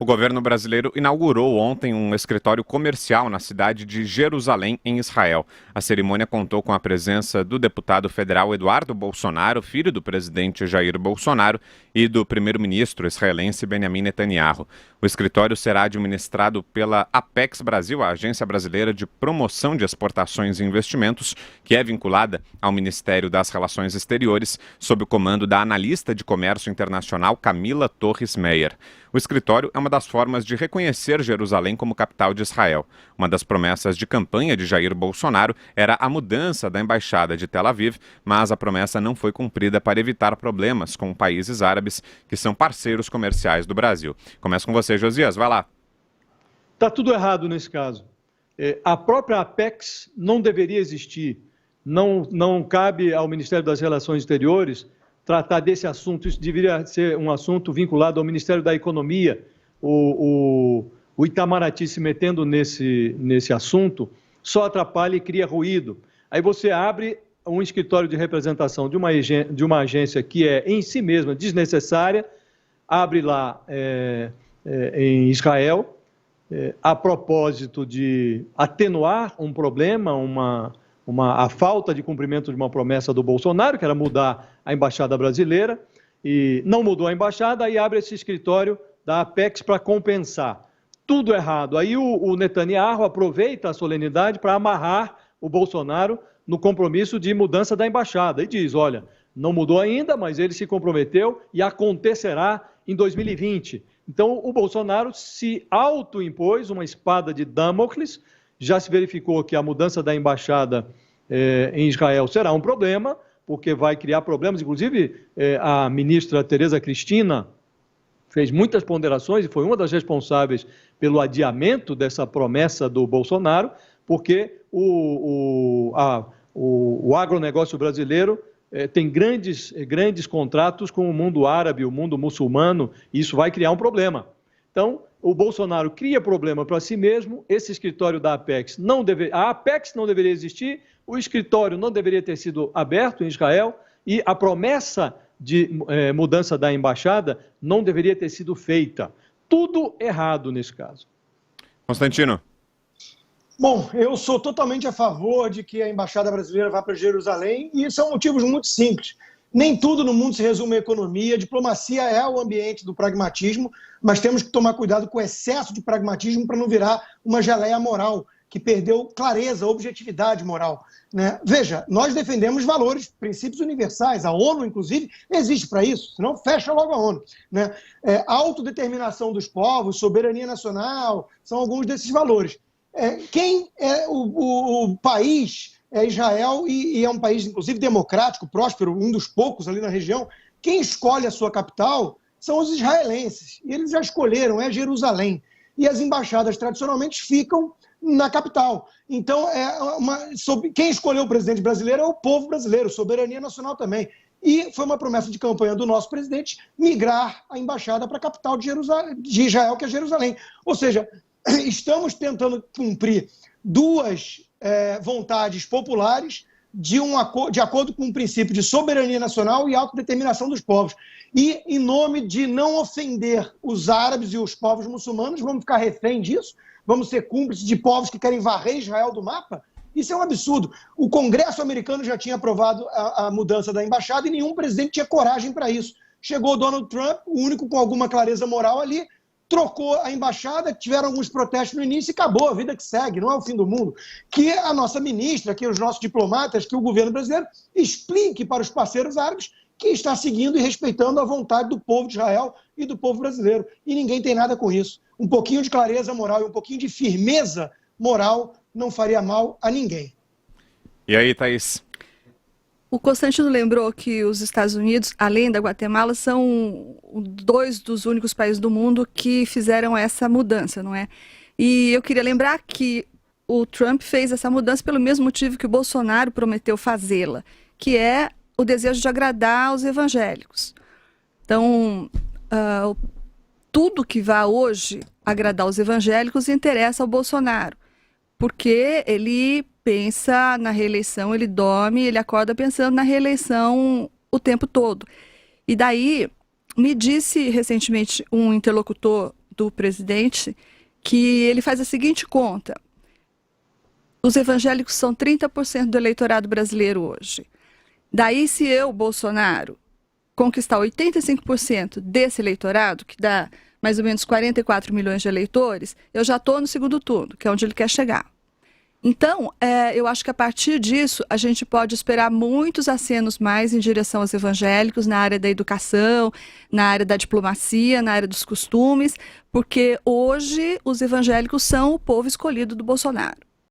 O governo brasileiro inaugurou ontem um escritório comercial na cidade de Jerusalém, em Israel. A cerimônia contou com a presença do deputado federal Eduardo Bolsonaro, filho do presidente Jair Bolsonaro, e do primeiro-ministro israelense Benjamin Netanyahu. O escritório será administrado pela Apex Brasil, a Agência Brasileira de Promoção de Exportações e Investimentos, que é vinculada ao Ministério das Relações Exteriores, sob o comando da analista de comércio internacional Camila Torres Meyer. O escritório é uma das formas de reconhecer Jerusalém como capital de Israel. Uma das promessas de campanha de Jair Bolsonaro era a mudança da embaixada de Tel Aviv, mas a promessa não foi cumprida para evitar problemas com países árabes que são parceiros comerciais do Brasil. Começa com você, Josias, vai lá. Está tudo errado nesse caso. A própria Apex não deveria existir. Não cabe ao Ministério das Relações Exteriores tratar desse assunto. Isso deveria ser um assunto vinculado ao Ministério da Economia. O Itamaraty se metendo nesse assunto só atrapalha e cria ruído. Aí você abre um escritório de representação de uma agência que é em si mesma desnecessária, abre lá em Israel, a propósito de atenuar um problema, a falta de cumprimento de uma promessa do Bolsonaro, que era mudar a embaixada brasileira, e não mudou a embaixada, aí abre esse escritório da Apex para compensar. Tudo errado. Aí o Netanyahu aproveita a solenidade para amarrar o Bolsonaro no compromisso de mudança da embaixada. E diz, olha, não mudou ainda, mas ele se comprometeu e acontecerá em 2020. Então, o Bolsonaro se autoimpôs uma espada de Damocles. Já se verificou que a mudança da embaixada em Israel será um problema, porque vai criar problemas. Inclusive, a ministra Tereza Cristina fez muitas ponderações e foi uma das responsáveis pelo adiamento dessa promessa do Bolsonaro, porque o agronegócio brasileiro tem grandes contratos com o mundo árabe, o mundo muçulmano, e isso vai criar um problema. Então, o Bolsonaro cria problema para si mesmo, esse escritório da Apex a Apex não deveria existir, o escritório não deveria ter sido aberto em Israel e a promessa de mudança da embaixada não deveria ter sido feita. Tudo errado nesse caso. Constantino. Bom, eu sou totalmente a favor de que a embaixada brasileira vá para Jerusalém e são motivos muito simples. Nem tudo no mundo se resume à economia, a diplomacia é o ambiente do pragmatismo, mas temos que tomar cuidado com o excesso de pragmatismo para não virar uma geleia moral, que perdeu clareza, objetividade moral. Né? Veja, nós defendemos valores, princípios universais, a ONU, inclusive, existe para isso, senão fecha logo a ONU. Né? Autodeterminação dos povos, soberania nacional, são alguns desses valores. Quem é o país é Israel e é um país, inclusive, democrático, próspero, um dos poucos ali na região. Quem escolhe a sua capital são os israelenses, e eles já escolheram, é Jerusalém. E as embaixadas, tradicionalmente, ficam na capital. Então, quem escolheu o presidente brasileiro é o povo brasileiro, soberania nacional também. E foi uma promessa de campanha do nosso presidente migrar a embaixada para a capital de Israel, que é Jerusalém. Ou seja, estamos tentando cumprir duas vontades populares de acordo com o princípio de soberania nacional e autodeterminação dos povos. E, em nome de não ofender os árabes e os povos muçulmanos, vamos ficar refém disso? Vamos ser cúmplices de povos que querem varrer Israel do mapa? Isso é um absurdo. O Congresso americano já tinha aprovado a mudança da embaixada e nenhum presidente tinha coragem para isso. Chegou Donald Trump, o único com alguma clareza moral ali, trocou a embaixada, tiveram alguns protestos no início e acabou, a vida que segue, não é o fim do mundo. Que a nossa ministra, que os nossos diplomatas, que o governo brasileiro explique para os parceiros árabes que está seguindo e respeitando a vontade do povo de Israel e do povo brasileiro. E ninguém tem nada com isso. Um pouquinho de clareza moral e um pouquinho de firmeza moral não faria mal a ninguém. E aí, Thaís? O Constantino lembrou que os Estados Unidos, além da Guatemala, são dois dos únicos países do mundo que fizeram essa mudança, não é? E eu queria lembrar que o Trump fez essa mudança pelo mesmo motivo que o Bolsonaro prometeu fazê-la, que é o desejo de agradar os evangélicos. Então, tudo que vá hoje agradar os evangélicos interessa ao Bolsonaro, porque ele pensa na reeleição, ele dorme, ele acorda pensando na reeleição o tempo todo. E daí, me disse recentemente um interlocutor do presidente, que ele faz a seguinte conta: os evangélicos são 30% do eleitorado brasileiro hoje. Daí, se eu, Bolsonaro, conquistar 85% desse eleitorado, que dá mais ou menos 44 milhões de eleitores, eu já estou no segundo turno, que é onde ele quer chegar. Então, eu acho que a partir disso, a gente pode esperar muitos acenos mais em direção aos evangélicos na área da educação, na área da diplomacia, na área dos costumes, porque hoje os evangélicos são o povo escolhido do Bolsonaro.